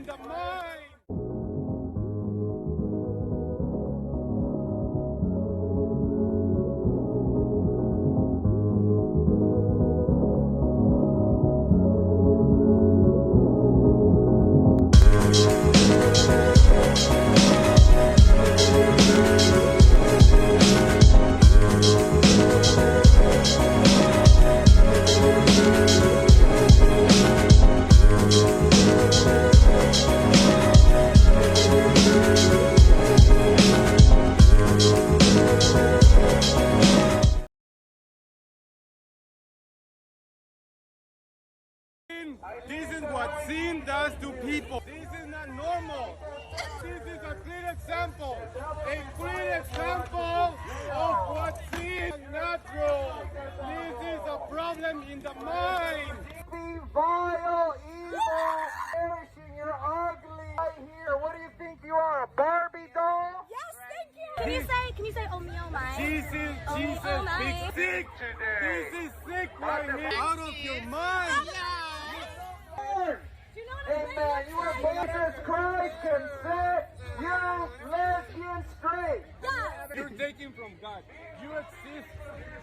in the mind. This is what sin does to people. This is not normal. This is a clear example. A clear example of what sin is natural. This is a problem in the mind. Be vile, evil, perishing, you're ugly right here. What do you think you are, a Barbie doll? Yes, thank you. Can you say oh me, oh my? Jesus, Oh me, Jesus, oh my. big sick. This is sick right here. Out of your mind. Amen. You are born as Christ can set you lesbian straight. Yes. You're taken from God. You exist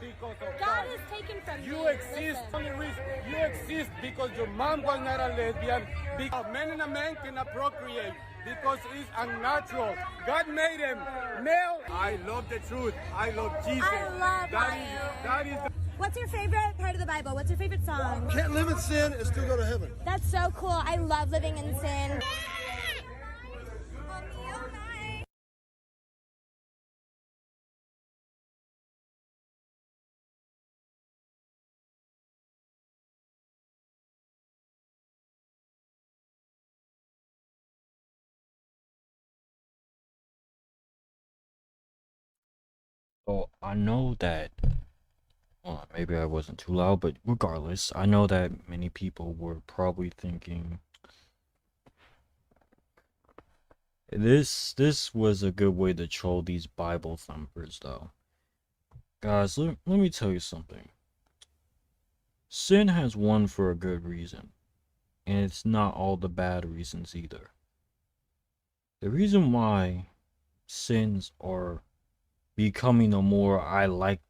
because of God God. is taken from You me. exist, Listen. only reason you exist because your mom was not a lesbian. Because a man and a man cannot procreate because it's unnatural. God made him male. I love the truth. I love Jesus. I love that is the What's your favorite part of the Bible? What's your favorite song? Can't live in sin and still go to heaven. That's so cool. I love living in sin. So I know that, well, maybe I wasn't too loud, but regardless, I know that many people were probably thinking this was a good way to troll these Bible thumpers, though. Guys, let me tell you something. Sin has won for a good reason, and it's not all the bad reasons either. The reason why sins are becoming a more I like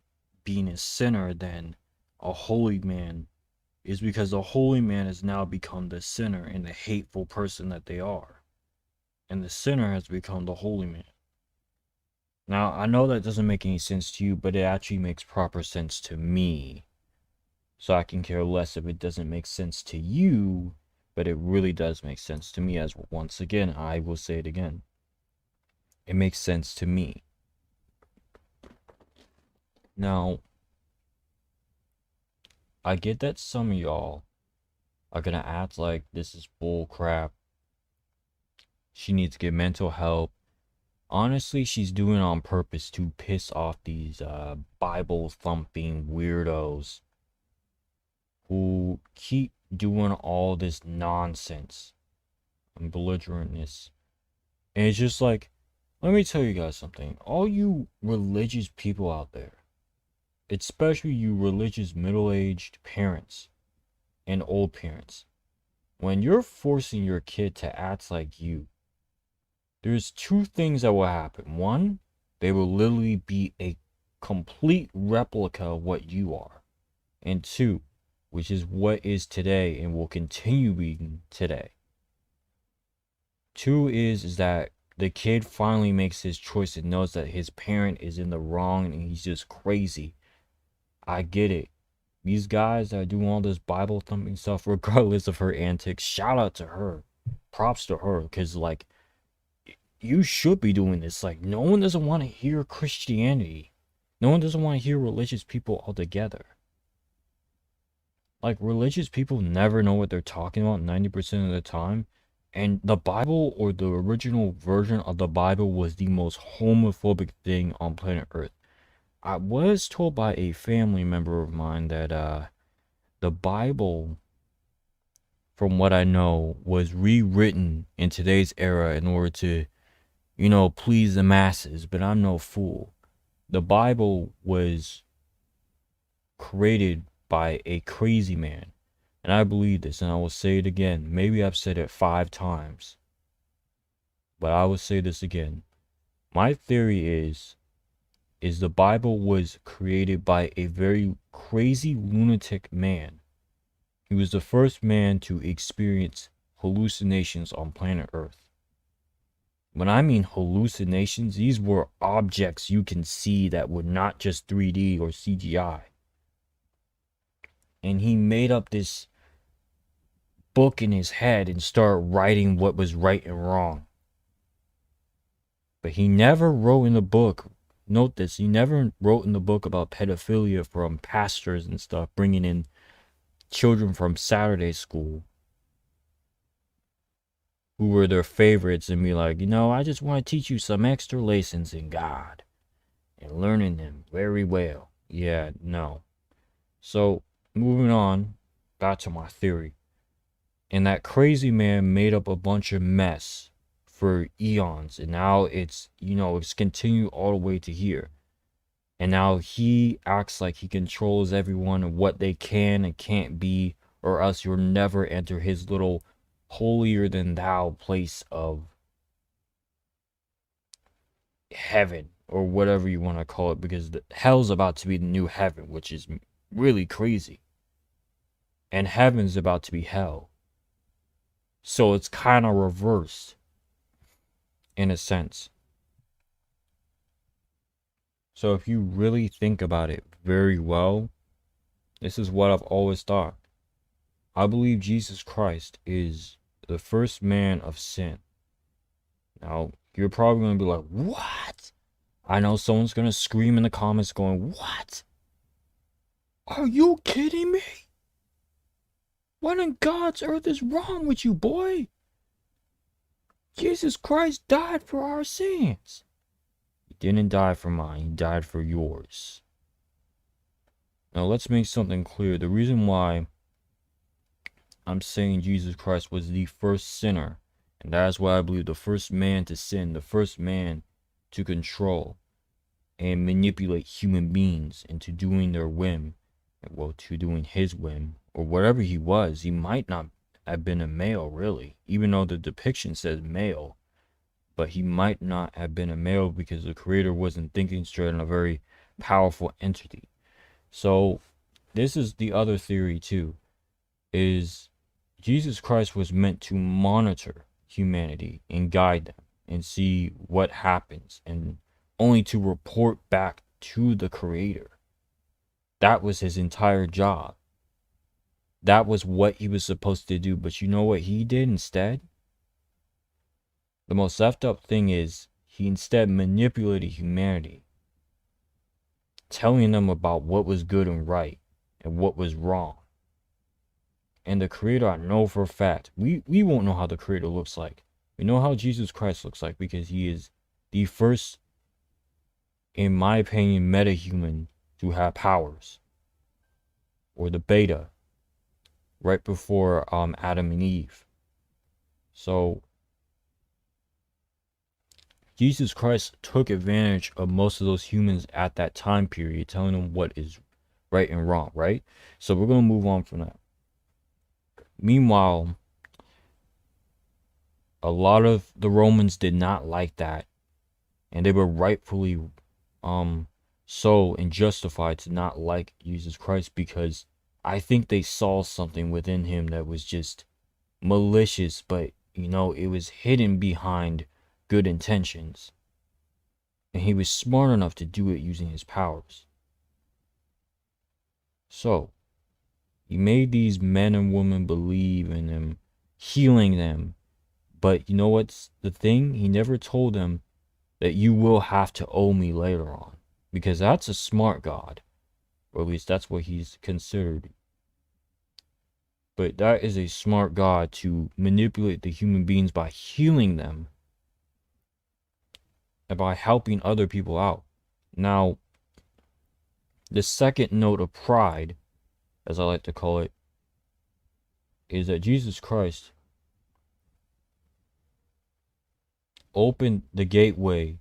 being a sinner than a holy man is because the holy man has now become the sinner and the hateful person that they are. And the sinner has become the holy man. Now, I know that doesn't make any sense to you, but it actually makes proper sense to me. So I can care less if it doesn't make sense to you, but it really does make sense to me, as once again, I will say it again. It makes sense to me. Now, I get that some of y'all are gonna act like this is bull crap. She needs to get mental help. Honestly, she's doing it on purpose to piss off these Bible thumping weirdos who keep doing all this nonsense and belligerentness. And it's just like, let me tell you guys something. All you religious people out there, especially you religious middle-aged parents and old parents, when you're forcing your kid to act like you, there's two things that will happen. One, they will literally be a complete replica of what you are. And two, which is what is today and will continue being today. Two is that the kid finally makes his choice and knows that his parent is in the wrong and he's just crazy. I get it. These guys that do all this Bible thumping stuff, regardless of her antics, shout out to her. Props to her, because, like, you should be doing this. Like, no one doesn't want to hear Christianity. No one doesn't want to hear religious people altogether. Like, religious people never know what they're talking about 90% of the time. And the Bible, or the original version of the Bible, was the most homophobic thing on planet Earth. I was told by a family member of mine that the Bible, from what I know, was rewritten in today's era in order to, you know, please the masses. But I'm no fool. The Bible was created by a crazy man. And I believe this, and I will say it again. Maybe I've said it 5 times. but I will say this again. My theory is the Bible was created by a very crazy lunatic man. He was the first man to experience hallucinations on planet Earth. When I mean hallucinations, these were objects you can see that were not just 3D or CGI. And he made up this book in his head and started writing what was right and wrong. But he never wrote in the book, note this, he never wrote in the book about pedophilia from pastors and stuff, bringing in children from Saturday school who were their favorites and be like, I just want to teach you some extra lessons in God and learning them very well. Yeah, no. So, moving on, back to my theory. And that crazy man made up a bunch of mess for eons. And now it's continued all the way to here. And now he acts like he controls everyone and what they can and can't be, or else you'll never enter his little holier than thou place of heaven, or whatever you want to call it, because hell's about to be the new heaven, which is really crazy. And heaven's about to be hell. So it's kind of reversed, in a sense. So if you really think about it very well, this is what I've always thought. I believe Jesus Christ is the first man of sin. Now, you're probably going to be like, what? I know someone's going to scream in the comments going, what? Are you kidding me? What in God's earth is wrong with you, boy? Jesus Christ died for our sins. He didn't die for mine, he died for yours. Now let's make something clear. The reason why I'm saying Jesus Christ was the first sinner, and that is why I believe the first man to sin, the first man to control and manipulate human beings into doing their whim, well, to doing his whim, or whatever he was. He might not have been a male, really, even though the depiction says male, but he might not have been a male because the creator wasn't thinking straight on a very powerful entity. So this is the other theory too, is Jesus Christ was meant to monitor humanity and guide them and see what happens, and only to report back to the creator. That was his entire job. That was what he was supposed to do. But you know what he did instead? The most effed up thing is he instead manipulated humanity, telling them about what was good and right and what was wrong. And the creator, I know for a fact, we won't know how the creator looks like. We know how Jesus Christ looks like because he is the first, in my opinion, meta-human to have powers. Or the beta, right before Adam and Eve. So Jesus Christ took advantage of most of those humans at that time period, telling them what is right and wrong, right? So we're going to move on from that. Meanwhile, a lot of the Romans did not like that, and they were rightfully so and justified to not like Jesus Christ, because I think they saw something within him that was just malicious, but it was hidden behind good intentions, and he was smart enough to do it using his powers. So he made these men and women believe in him, healing them. But you know what's the thing? He never told them that you will have to owe me later on, because that's a smart God, or at least that's what he's considered. But that is a smart God, to manipulate the human beings by healing them and by helping other people out. Now, the second note of pride, as I like to call it, is that Jesus Christ opened the gateway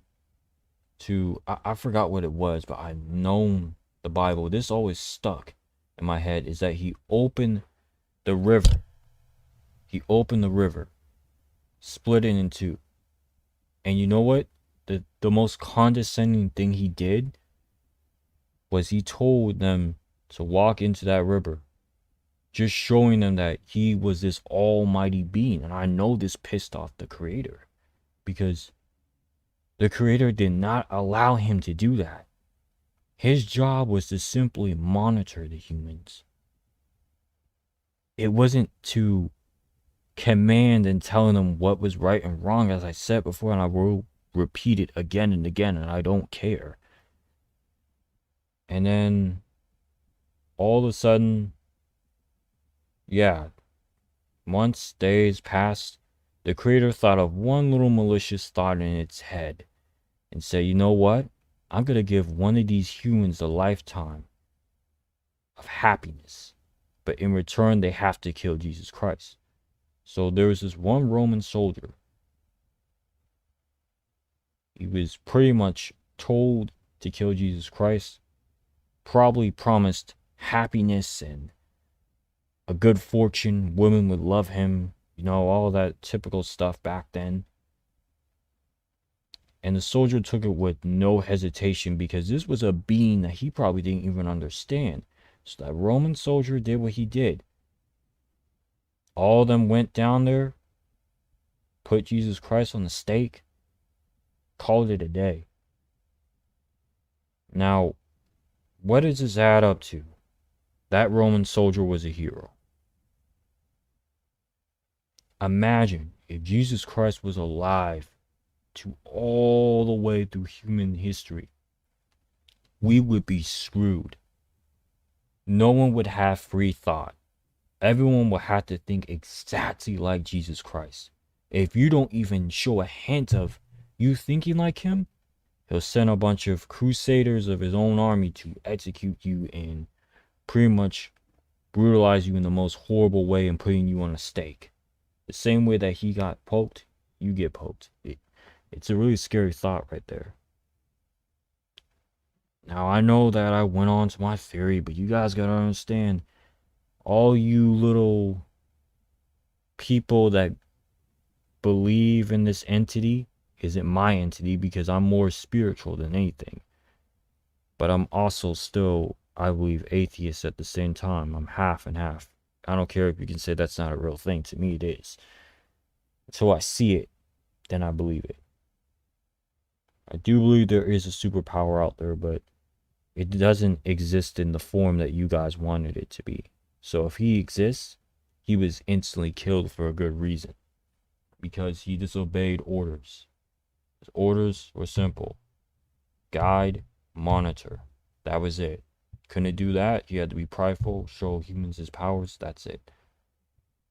to, I forgot what it was, but I've known the Bible. This always stuck in my head, is that he opened the river. He opened the river, split it in two. And you know what? The most condescending thing he did was he told them to walk into that river, just showing them that he was this almighty being. And I know this pissed off the creator, because the creator did not allow him to do that. His job was to simply monitor the humans. It wasn't to command and telling them what was right and wrong, as I said before, and I will repeat it again and again, and I don't care. And then all of a sudden, yeah, months, days passed. The creator thought of one little malicious thought in its head and said, you know what? I'm going to give one of these humans a lifetime of happiness. But in return, they have to kill Jesus Christ. So there was this one Roman soldier. He was pretty much told to kill Jesus Christ. Probably promised happiness and a good fortune. Women would love him. You know, all that typical stuff back then. And the soldier took it with no hesitation, because this was a being that he probably didn't even understand. So that Roman soldier did what he did. All of them went down there, put Jesus Christ on the stake, called it a day. Now, what does this add up to? That Roman soldier was a hero. Imagine if Jesus Christ was alive to all the way through human history. We would be screwed. No one would have free thought. Everyone will have to think exactly like Jesus Christ. If you don't even show a hint of you thinking like him, he'll send a bunch of crusaders of his own army to execute you and pretty much brutalize you in the most horrible way and putting you on a stake. The same way that he got poked, you get poked. It's a really scary thought right there. Now, I know that I went on to my theory, but you guys gotta understand, all you little people that believe in this entity isn't my entity, because I'm more spiritual than anything. But I'm also still, I believe, atheist at the same time. I'm half and half. I don't care if you can say that's not a real thing. To me, it is. Until I see it, then I believe it. I do believe there is a superpower out there, but it doesn't exist in the form that you guys wanted it to be. So if he exists, he was instantly killed for a good reason. Because he disobeyed orders. His orders were simple. Guide, monitor. That was it. Couldn't do that. He had to be prideful, show humans his powers. That's it.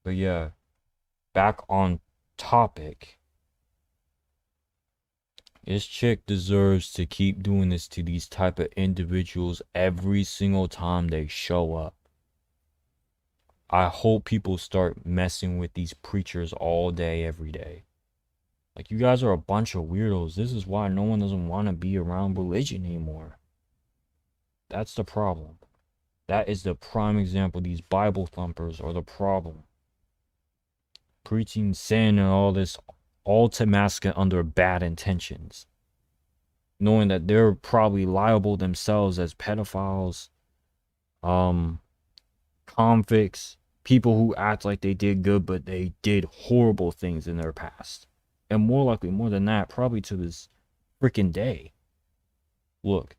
But yeah, back on topic. This chick deserves to keep doing this to these type of individuals every single time they show up. I hope people start messing with these preachers all day, every day. Like, you guys are a bunch of weirdos. This is why no one doesn't want to be around religion anymore. That's the problem. That is the prime example. These Bible thumpers are the problem. Preaching sin and all this, all to mask it under bad intentions. Knowing that they're probably liable themselves as pedophiles, convicts, people who act like they did good, but they did horrible things in their past. And more likely, more than that, probably to this freaking day. Look,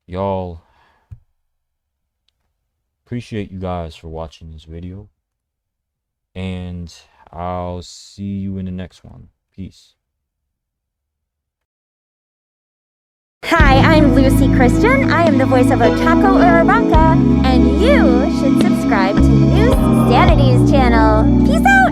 y'all, appreciate you guys for watching this video. And I'll see you in the next one. Peace. Hi, I'm Lucy Christian. I am the voice of Otako Urabaka, and you should subscribe to Neusxanity's channel. Peace out!